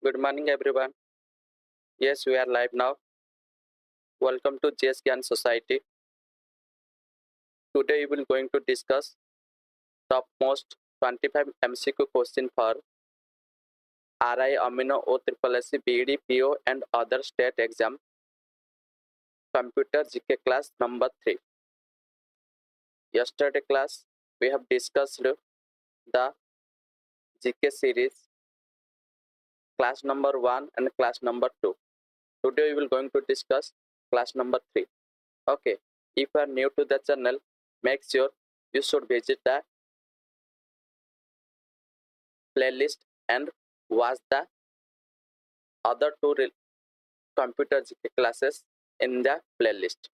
Good morning, everyone. Yes, we are live now. Welcome to JS Gyan Society. Today, we will going to discuss topmost 25 MCQ question for RI, Amino, OSSC, BED, PO, and other state exam. Computer GK class number 3. Yesterday class, we have discussed the GK series, class number 1 and class number 2. Today, we will going to discuss class number 3. Okay, if you are new to the channel, make sure you should visit the playlist and watch the other two computer GK classes in the playlist.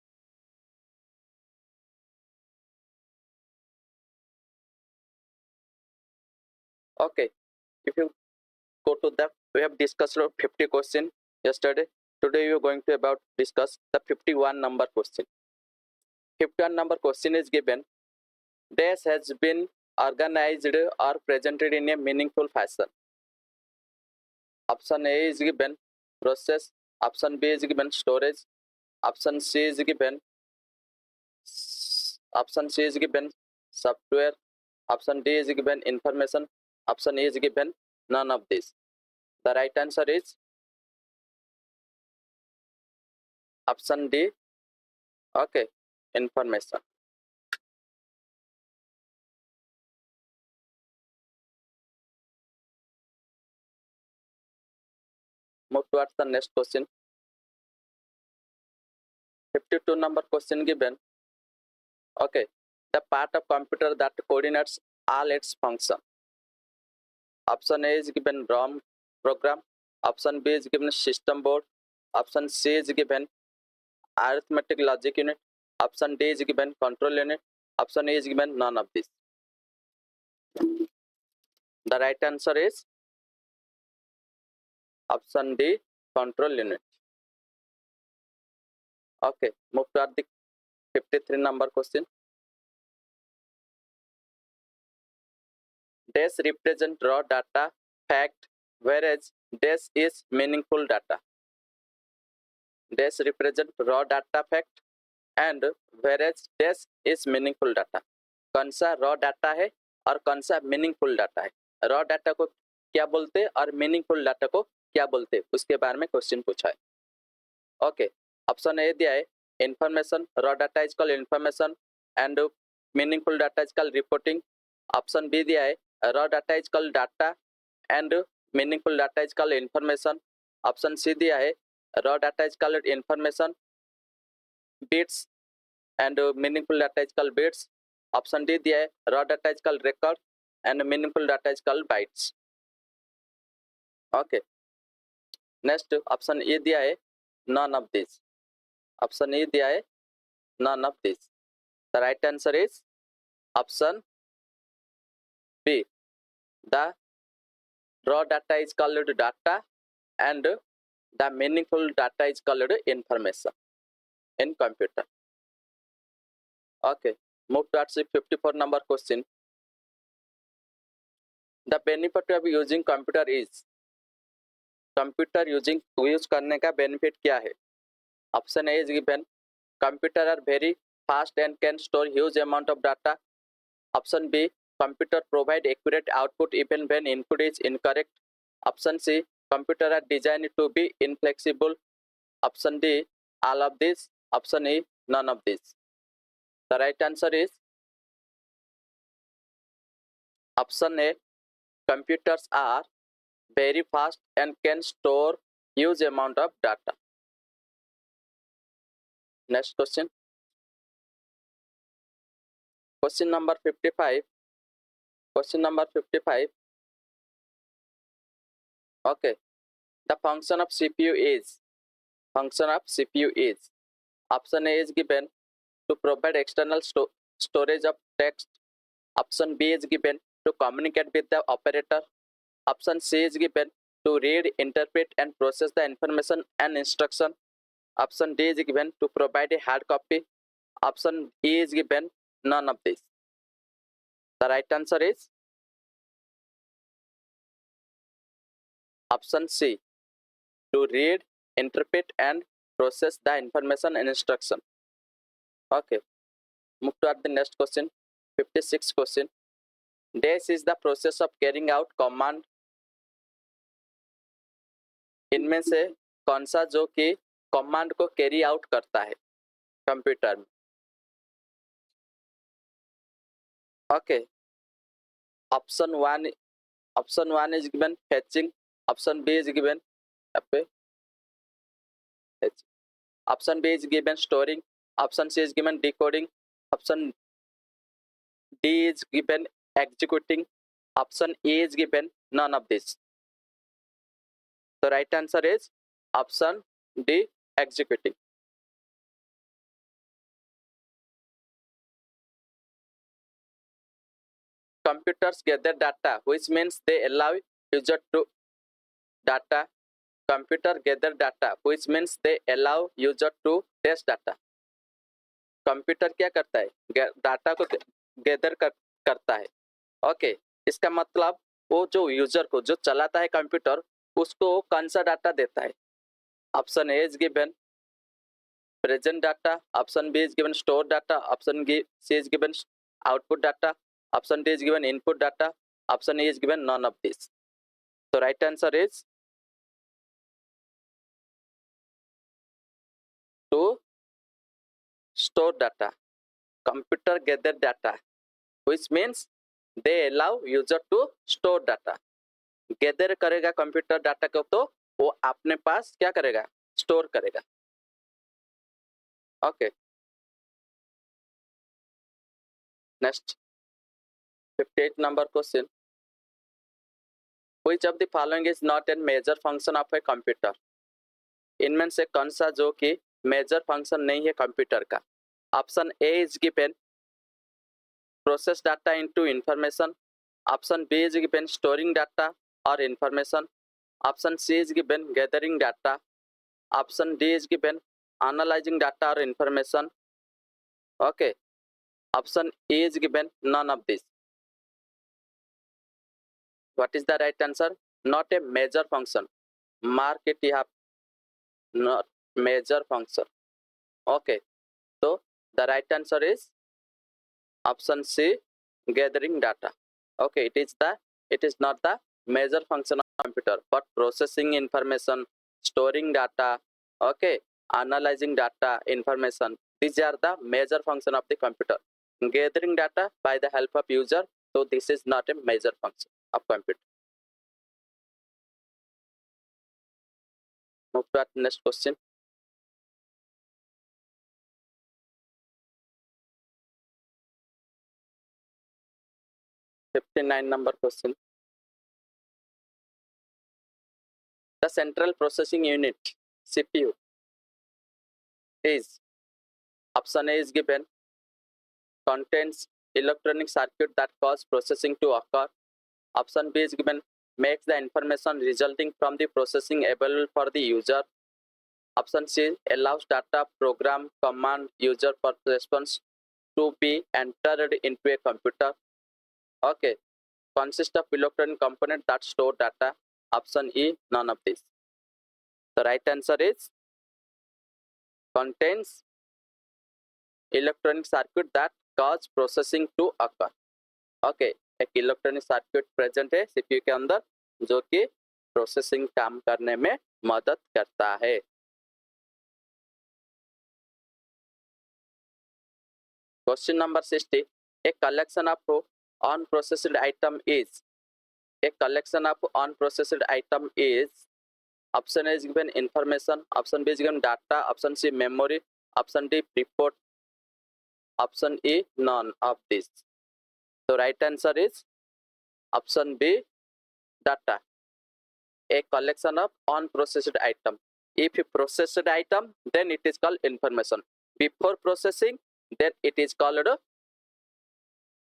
Okay, if you go to the, we have discussed 50 question yesterday. Today we are going to discuss the 51 number question. 51 number question is given. Dash has been organized or presented in a meaningful fashion. Option A is given process. Option B is given storage. Option C is given software. Option D is given information. Option E is given none of these. The right answer is option D. Okay, information. Move towards the next question. 52 number question given. Okay, the part of computer that coordinates all its function. Option A is given ROM program. Option B is given system board. Option C is given arithmetic logic unit. Option D is given control unit. Option E is given none of these. The right answer is option D, control unit. Okay, move to the 53 number question. Dash represent raw data fact, whereas dash is meaningful data. Dash represent raw data fact and whereas dash is meaningful data. कौन सा raw data है और कौन सा meaningful data है? Raw data को क्या बोलते हैं और मीनिंगफुल डाटा को क्या बोलते हैं, उसके बारे में क्वेश्चन पूछा है. ओके, ऑप्शन ए दिया है information. Raw data is called information and meaningful data is called reporting. Option B दिया है raw data is called data and meaningful data is called information. Option C दिया है raw data is called information bits and meaningful data is called bits. Option D दिया है raw data is called record and meaningful data is called bytes. Okay, next option A दिया है none of these. Option A दिया है none of these. The right answer is option B. The raw data is called data and the meaningful data is called information in computer. Okay, move towards the 54 number question. The benefit of using computer is. Computer use करने का benefit क्या है? Option A is given computer are very fast and can store huge amount of data. Option B computer provide accurate output even when input is incorrect. Option C computer are designed to be inflexible. Option D all of this. Option E none of this. The right answer is option A computers are very fast and can store huge amount of data. Next question. Question number 55. Question number 55. Okay. The function of CPU is. Function of CPU is. Option A is given to provide external storage of text. Option B is given to communicate with the operator. Option C is given to read, interpret and process the information and instruction. Option D is given to provide a hard copy. Option E is given none of these. The right answer is Option C, to read, interpret, and process the information and instruction. Okay, move to the next question. 56 question. Dash is the process of carrying out command. इनमें से कौन सा जो कि command को carry out करता है computer में? Okay, option one is given fetching, option B is given option B is given storing, option C is given decoding, option D is given executing, option A is given none of this. The right answer is option D, executing. Computers gather data, which means they allow user to data. Computer gather data, which means they allow user to test data. Computer क्या करता है? Data को gather करता है. Okay, इसका मतलब वो जो यूजर को जो चलाता है कंप्यूटर उसको कौन सा डाटा देता है? Option A is given present data, option B is given store data, option C is given output data, option D is given input data, option A is given none of this. तो right answer is to store data. Computer gather data, which means they allow user to store data. Gather करेगा computer data को तो वो अपने पास क्या करेगा? Store करेगा. Okay, next 58 number question. Which of the following is not an major function of a computer? इनमें से कौन सा जो कि मेजर फंक्शन नहीं है कंप्यूटर का? Option A is given process data into information, option B is given storing data or information, option C is given gathering data, option D is given analyzing data or information. Okay, option E is given none of this. What is the right answer? Not a major function. Mark it here, not major function. Okay, so the right answer is option C, gathering data. Okay, it is not the major function of computer, but processing information, storing data, okay, analyzing data, information, these are the major function of the computer. Gathering data by the help of user, so this is not a major function of computer. Move to the next question. (59) number question. The central processing unit CPU is, option A is given contains electronic circuit that cause processing to occur, option B is given makes the information resulting from the processing available for the user, option C allows data program command user for response to be entered into a computer. Okay, consists of electronic component that store data, option E none of this. The right answer is contains electronic circuit that cause processing to occur. Okay, एक electronic circuit present है CPU के अंदर जो कि processing काम करने में मदद करता है. Question number 60. A collection of unprocessed item is, a collection of unprocessed item is, option A is given information, option B is given data, option C memory, option D report, option E none of this. So right answer is option B, data. A collection of unprocessed item. If you processed item, then it is called information. Before processing, then it is called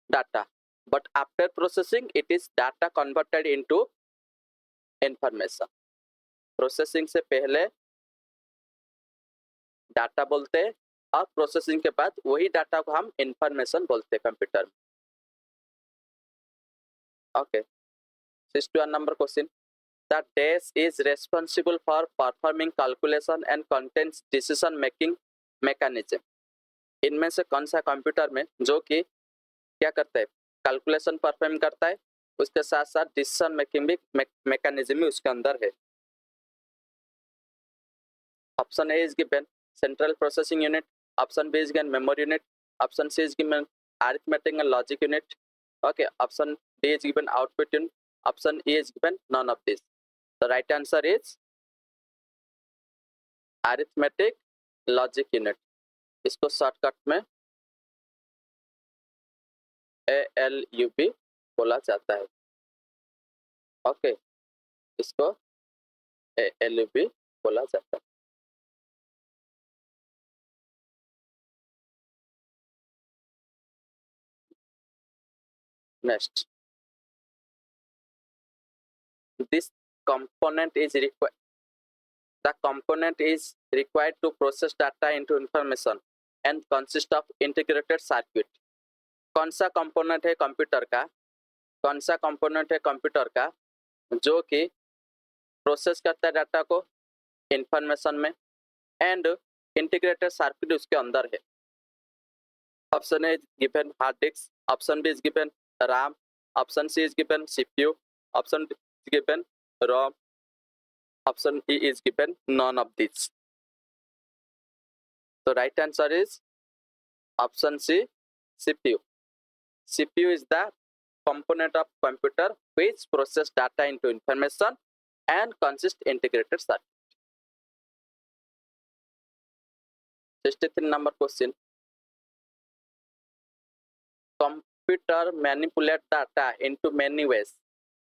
data. But after processing, it is data converted into information. Processing से पहले data बोलते हैं और processing के बाद वही data को हम इंफॉर्मेशन बोलते हैं कंप्यूटर में. Okay, 61 number question. The dash is responsible for performing calculation and contains decision making mechanism. इनमें से कौन सा कंप्यूटर में जो कि क्या करता है, कैलकुलेशन परफॉर्म करता है, उसके साथ साथ डिसीजन मेकिंग भी मैकेनिज्म भी उसके अंदर है. Option A is given central processing unit, option B is given memory unit, option C is given arithmetic and logic unit. Okay, option D is given output unit, option E is given none of this. The right answer is arithmetic logic unit. इसको shortcut में ALUB बोला जाता है. Okay, इसको ALUB बोला जाता है. Next, this component is required. The component is required to process data into information and consist of integrated circuit. कौन सा कंपोनेंट है कंप्यूटर का, कौन सा कंपोनेंट है कंप्यूटर का जो कि प्रोसेस करता है डाटा को इंफॉर्मेशन में एंड इंटीग्रेटेड सर्किट उसके अंदर है. Option A is given hard disk, option B is given RAM, option C is given CPU, option D is given ROM, option E is given none of these. So right answer is option C, CPU. CPU is the component of computer which process data into information and consist integrated circuit. 63 number question. Computer manipulate data into many ways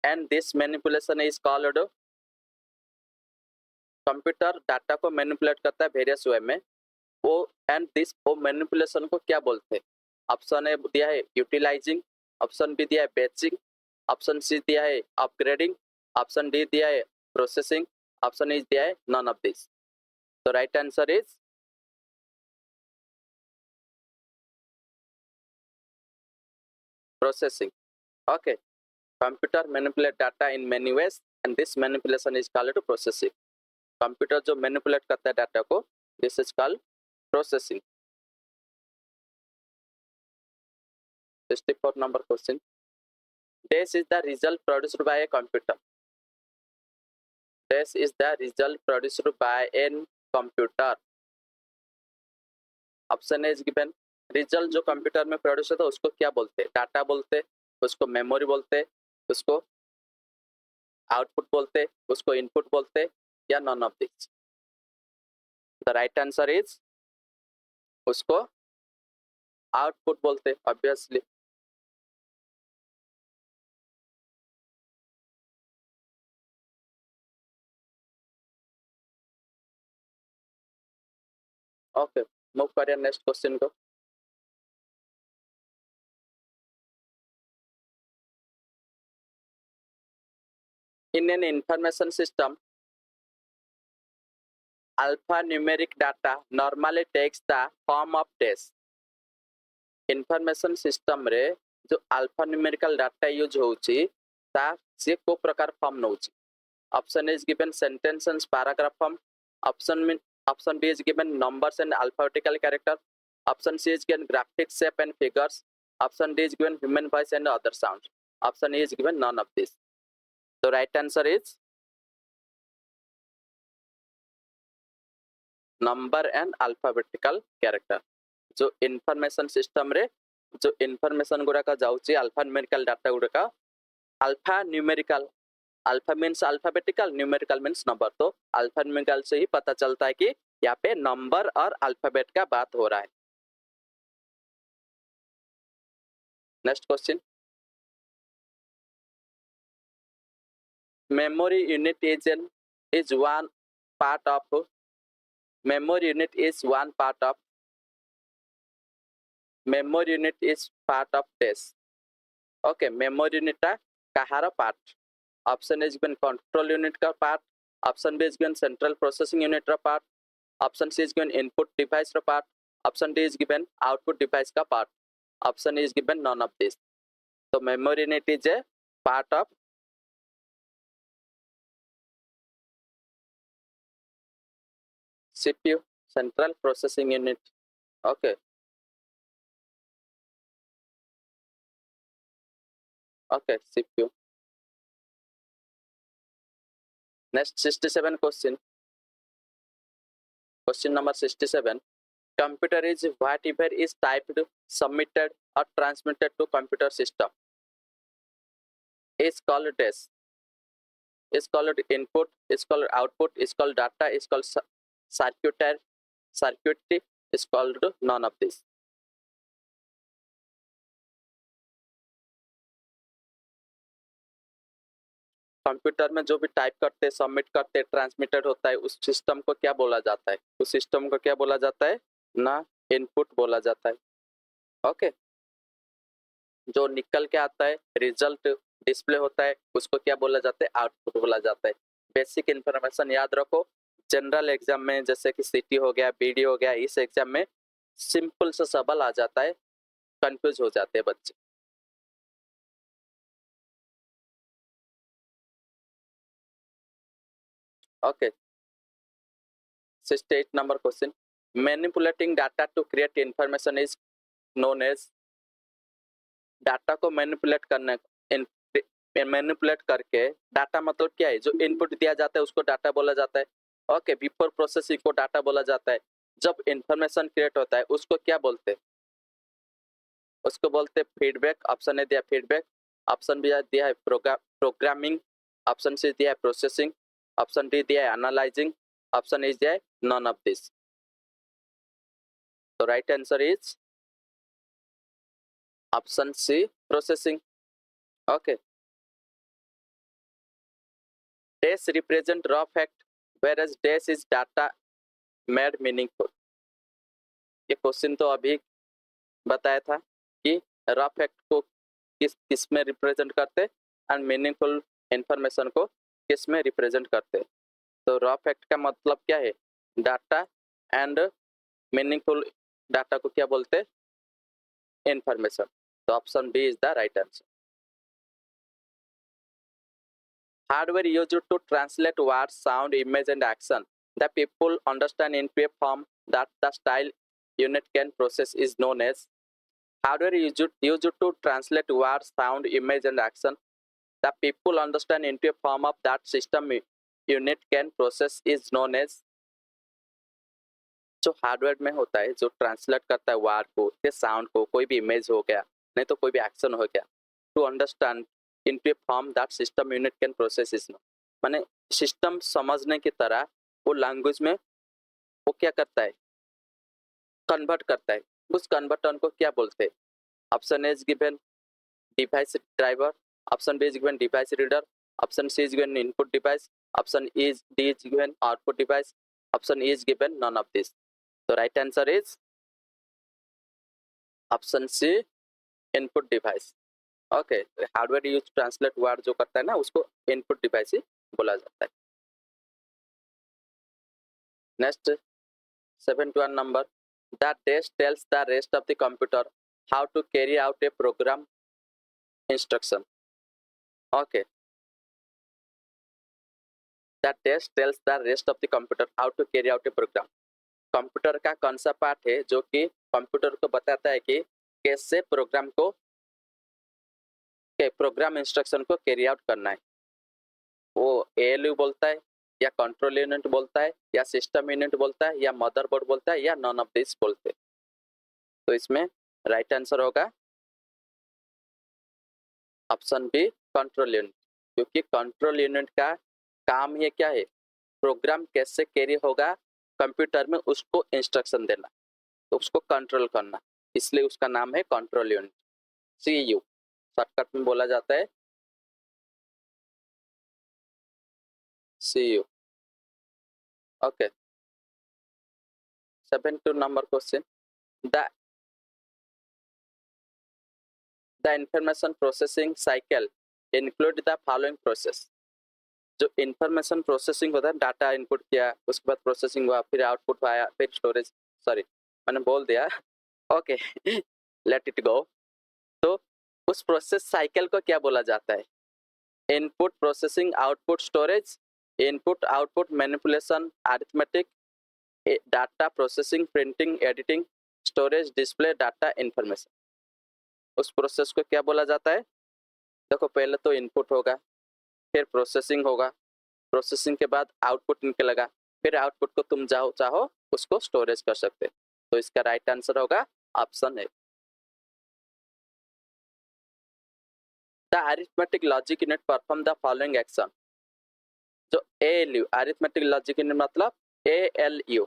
and this manipulation is called. Computer data को manipulate करता है various वे में, वो and this वो manipulation को क्या बोलते हैं. ऑप्शन ए दिया है यूटिलाइजिंग, ऑप्शन बी दिया है बैचिंग, ऑप्शन सी दिया है अपग्रेडिंग, ऑप्शन डी दिया है प्रोसेसिंग, ऑप्शन ई दिया है नॉन ऑफ दिस. तो right answer is processing. Okay, computer manipulate data in many ways and this manipulation is called processing. Computer जो मैनिपुलेट करता है डाटा को, this is called processing. 64 number question. This is the result produced by a computer. This is the result produced by a computer. Option is given. Result जो computer में produce होता है उसको क्या बोलते हैं, डाटा बोलते हैं, उसको मेमोरी बोलते हैं, उसको आउटपुट बोलते हैं, उसको इनपुट बोलते हैं, या non of this. The right answer is उसको आउटपुट बोलते हैं ऑब्वियसली. ओके, मूव करिए नेक्स्ट क्वेश्चन को. In an information system, alphanumeric data normally takes the form of dash. Information system रे जो alphanumerical data यूज होउची ता से को प्रकार फॉर्म नउची. Option is given sentence and paragraph form, option B is given numbers and alphabetical character, option C is given graphics shape and figures, option D is given human voice and other sounds, option E is given none of this. तो right answer is number and alphabetical character. जो information system रे जो information गुड़ा का जाउची alpha numerical data गुड़ा का, alpha numerical, alpha means alphabetical, numerical means number. तो अल्फा न्यूमेरिकल से ही पता चलता है कि यहाँ पे नंबर और अल्फाबेट का बात हो रहा है. Next question. memory unit is one part of memory unit is one part of memory unit is part of dash. Okay, memory unit का कहारा part. Option is given control unit का part, option B is given central processing unit का part, option C is given input device का part, option D is given output device का part, option is given none of this. तो memory unit is a part of CPU, central processing unit. Okay. Okay, CPU. Next 67 question. Question number 67. Computer is whatever is typed, submitted or transmitted to computer system. Is called this. Is called input, is called output, is called data, is called circuitry, is called none of this. Computer में जो भी type करते, submit करते, transmitted होता है, उस system को क्या बोला जाता है? उस सिस्टम को क्या बोला जाता है? ना इनपुट बोला जाता है. ओके. जो निकल के आता है, रिजल्ट डिस्प्ले होता है, उसको क्या बोला जाता है? आउटपुट बोला जाता है. बेसिक इंफॉर्मेशन याद रखो. जनरल एग्जाम में जैसे कि सीटी हो गया, बीडी हो गया, इस एग्जाम में सिंपल सा सवाल आ जाता है, कंफ्यूज हो जाते हैं बच्चे. Okay. 68 number question. Manipulating data to create information is known as. Data को मैनिपुलेट करने, मैनिपुलेट करके, डाटा मतलब क्या है? जो इनपुट दिया जाता है उसको डाटा बोला जाता है. ओके. बिफोर प्रोसेसिंग को डाटा बोला जाता है. जब इंफॉर्मेशन क्रिएट होता है उसको क्या बोलते हैं? उसको बोलते हैं फीडबैक. ऑप्शन ए दिया फीडबैक, ऑप्शन बी दिया है प्रोग्रामिंग, ऑप्शन सी दिया है प्रोसेसिंग, ऑप्शन डी दिया है एनालाइजिंग, ऑप्शन ए दिया है नॉन ऑफ दिस. तो right answer is option C, processing. Okay. Dash represent raw fact, whereas dash is data made meaningful. ये क्वेश्चन तो अभी बताया था कि रॉ फैक्ट को किस में रिप्रेजेंट करते एंड मीनिंगफुल इंफॉर्मेशन को किस में रिप्रेजेंट करते. तो रॉ फैक्ट का मतलब क्या है? डाटा. एंड मीनिंगफुल डाटा को क्या बोलते? इंफॉर्मेशन. तो option B is the right answer. Hardware used to translate words, sound, image, and action that people understand into a form that the style unit can process is known as. Hardware used to translate words, sound, image, and action that people understand into a form of that system unit can process is known as. जो hardware में होता है, जो translate करता है word को या sound को, कोई भी इमेज हो गया, नहीं तो कोई भी एक्शन हो गया, to understand into a form that system unit can process is known. माने सिस्टम समझने की तरह वो लैंग्वेज में वो क्या करता है? कन्वर्ट करता है. उस कन्वर्टन को क्या बोलते हैं? Option A is given device driver, option B is given device reader, option C is given input device, option D is given output device, option E is given none of this. तो right answer is option C, input device. Okay. Hardware use translate word जो करता है ना, उसको input device ही बोला जाता है. Next 71 number. The dash tells the rest of the computer how to carry out a program instruction. Okay. The dash tells the rest of the computer how to carry out a program. Computer का कौन सा part है जो कि computer को बताता है कि कैसे प्रोग्राम इंस्ट्रक्शन को कैरी आउट करना है? वो एएलयू बोलता है, या कंट्रोल यूनिट बोलता है, या सिस्टम यूनिट बोलता है, या मदरबोर्ड बोलता है, या नॉन ऑफ दिस बोलते हैं. तो इसमें राइट आंसर होगा ऑप्शन बी, कंट्रोल यूनिट. क्योंकि कंट्रोल यूनिट का काम ही क्या है? प्रोग्राम कैसे कैरी होगा कंप्यूटर में, उसको इंस्ट्रक्शन देना, तो उसको कंट्रोल करना, इसलिए उसका नाम है कंट्रोल यूनिट. सीयू शॉर्टकट में बोला जाता है CU. Okay. 72 number question. The information processing cycle include the following process. जो इंफॉर्मेशन प्रोसेसिंग होता है, डाटा इनपुट किया, उसके बाद प्रोसेसिंग हुआ, फिर आउटपुट आया, फिर स्टोरेज. सॉरी, मैंने बोल दिया. ओके. Let it go. तो उस प्रोसेस साइकिल को क्या बोला जाता है? Input, processing, output, storage, input, output, manipulation, arithmetic, data processing, printing, editing, storage, display, data information. उस प्रोसेस को क्या बोला जाता है? देखो पहले तो इनपुट होगा, फिर प्रोसेसिंग होगा, प्रोसेसिंग के बाद आउटपुट निकलेगा, फिर आउटपुट को तुम चाहो उसको स्टोरेज कर सकते। तो इसका राइट आंसर होगा option A. The arithmetic logic unit perform the following action. जो ALU अरिथमेटिक लॉजिक यूनिट मतलब ALU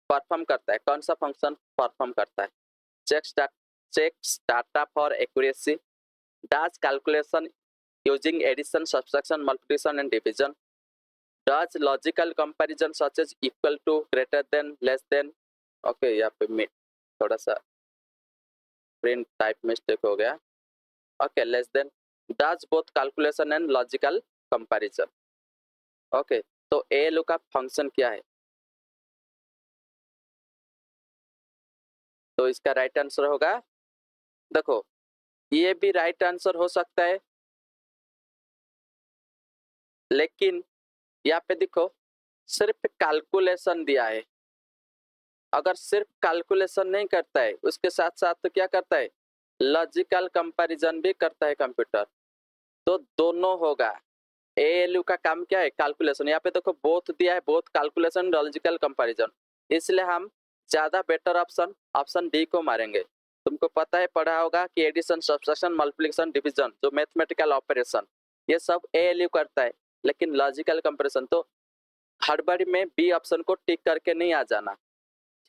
परफॉर्म करता है, कौन सा फंक्शन परफॉर्म करता है? Checks data for accuracy, does calculation using addition, subtraction, multiplication and division, does logical comparison such as equal to, greater than, less than. Okay, यहाँ पे थोड़ा सा प्रिंट टाइप मिस्टेक हो गया। Okay, less than, does both calculation and logical comparison. Okay, तो ALU का function क्या है? तो इसका राइट आंसर होगा, देखो ये भी राइट आंसर हो सकता है, लेकिन यहाँ पे देखो सिर्फ कैलकुलेशन दिया है। अगर सिर्फ कैलकुलेशन नहीं करता है, उसके साथ साथ तो क्या करता है? लॉजिकल कंपैरिजन भी करता है कंप्यूटर। तो दोनों होगा। ALU का काम क्या है? कैलकुलेशन। यहाँ पे देखो बोथ दिया है, बोथ कैलकुलेशन लॉजिकल कंपैरिजन, इसलिए हम ज्यादा बेटर ऑप्शन ऑप्शन डी को मारेंगे। तुमको पता है, पढ़ा होगा कि एडिशन, सब्ट्रैक्शन, मल्टीप्लिकेशन, डिवीजन, जो मैथमेटिकल ऑपरेशन, ये सब ALU करता है, लेकिन लॉजिकल कंपैरिजन तो हड़बड़ी में बी ऑप्शन को टिक करके नहीं आ जाना,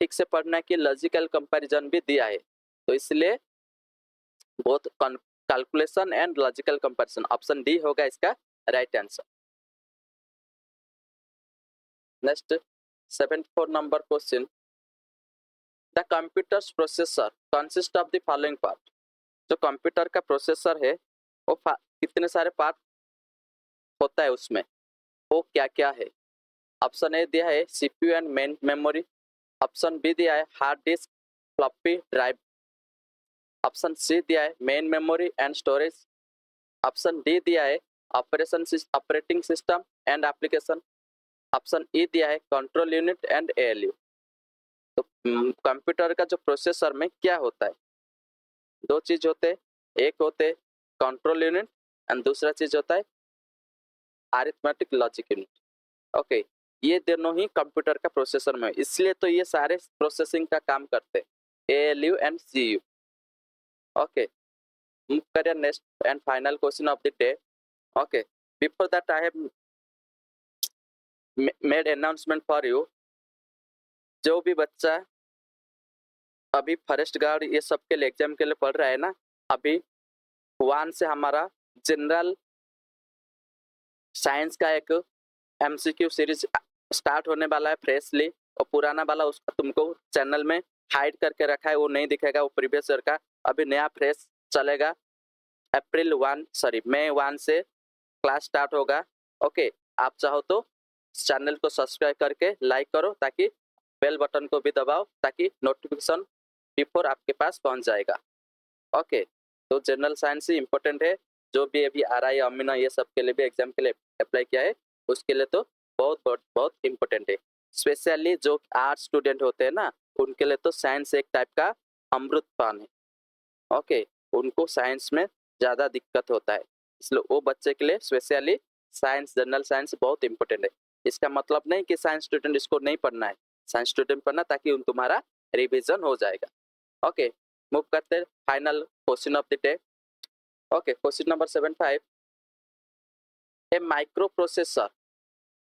ठीक से पढ़ना कि लॉजिकल कंपैरिजन भी दिया है। तो इसलिए both calculation and logical comparison, option D होगा इसका right answer. Next 74 number question, the computers processor consist of the following part. जो कंप्यूटर का प्रोसेसर है वो कितने सारे पार्ट होता है उसमें, वो क्या क्या है? ऑप्शन ए दिया है CPU and main memory, option B दिया है hard disk, floppy drive, option C दिया है main memory and storage, option D दिया है operating system and application, option E दिया है कंट्रोल यूनिट एंड ALU। तो कंप्यूटर का जो प्रोसेसर में क्या होता है? दो चीज होते हैं, एक होते कंट्रोल यूनिट एंड दूसरा चीज होता है अरिथमेटिक लॉजिक यूनिट। ओके, ये दोनों ही कंप्यूटर का प्रोसेसर में है, इसलिए तो ये सारे प्रोसेसिंग का काम करते हैं, ALU and CU। Okay, move करिए next and final question of the day. Okay, before that I have made announcement for you. जो भी बच्चा अभी फॉरेस्ट गार्ड ये सब के लिए एग्जाम के लिए पढ़ रहा है ना, अभी 1 से हमारा जनरल साइंस का एक MCQ सीरीज स्टार्ट होने वाला है फ्रेशली, और पुराना वाला उसका तुमको चैनल में हाइड करके रखा है, वो नहीं दिखेगा, वो प्रीवियस ईयर का। अभी नया फ्रेश चलेगा, मई 1 से क्लास स्टार्ट होगा। ओके, आप चाहो तो चैनल को सब्सक्राइब करके लाइक करो, ताकि बेल बटन को भी दबाओ, ताकि नोटिफिकेशन बिफोर आपके पास पहुंच जाएगा। ओके, तो जनरल साइंस ही इम्पोर्टेंट है, जो भी अभी RI अमीना ये सब के लिए भी एग्जाम के लिए अप्लाई किया है, उसके लिए तो बहुत बहुत बहुत इम्पोर्टेंट है। स्पेशली जो आर्ट्स स्टूडेंट होते हैं ना, उनके लिए तो साइंस एक टाइप का अमृत पान है। ओके, उनको साइंस में ज़्यादा दिक्कत होता है, इसलिए वो बच्चे के लिए स्पेशली साइंस, जनरल साइंस बहुत इंपॉर्टेंट है। इसका मतलब नहीं कि साइंस स्टूडेंट इसको नहीं पढ़ना है, साइंस स्टूडेंट पढ़ना, ताकि तुम्हारा रिविजन हो जाएगा। ओके, मूव करते हैं final question of the day. Okay, question number 75, a microprocessor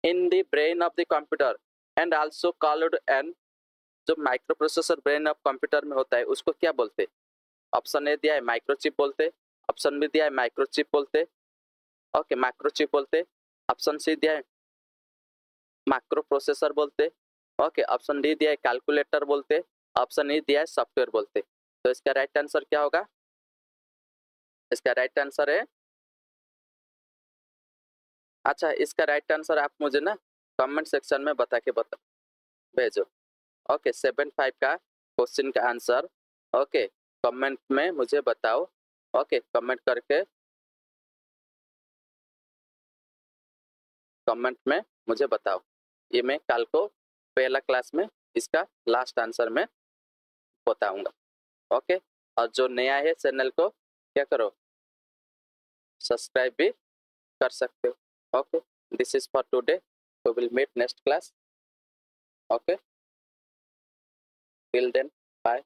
in the brain of the computer and also called an. जो microprocessor brain of computer में होता है उसको क्या बोलते हैं? ऑप्शन ए दिया है माइक्रोचिप बोलते, ऑप्शन बी दिया है माइक्रोचिप बोलते, ओके माइक्रोचिप बोलते, ऑप्शन सी दिया है माइक्रो प्रोसेसर बोलते, ओके ऑप्शन डी दिया है कैलकुलेटर बोलते, ऑप्शन ई दिया है सॉफ्टवेयर बोलते। तो इसका राइट आंसर क्या होगा? इसका राइट आंसर है, अच्छा इसका राइट आंसर आप मुझे ना कमेंट सेक्शन में बता भेजो। ओके, 75 का क्वेश्चन का आंसर ओके कमेंट में मुझे बताओ। ओके, कमेंट में मुझे बताओ, ये मैं कल को पहला क्लास में इसका लास्ट आंसर में बताऊंगा। ओके, और जो नया है चैनल को क्या करो, सब्सक्राइब भी कर सकते हो। Okay, this is for today, we will meet next class. Okay, till then, bye.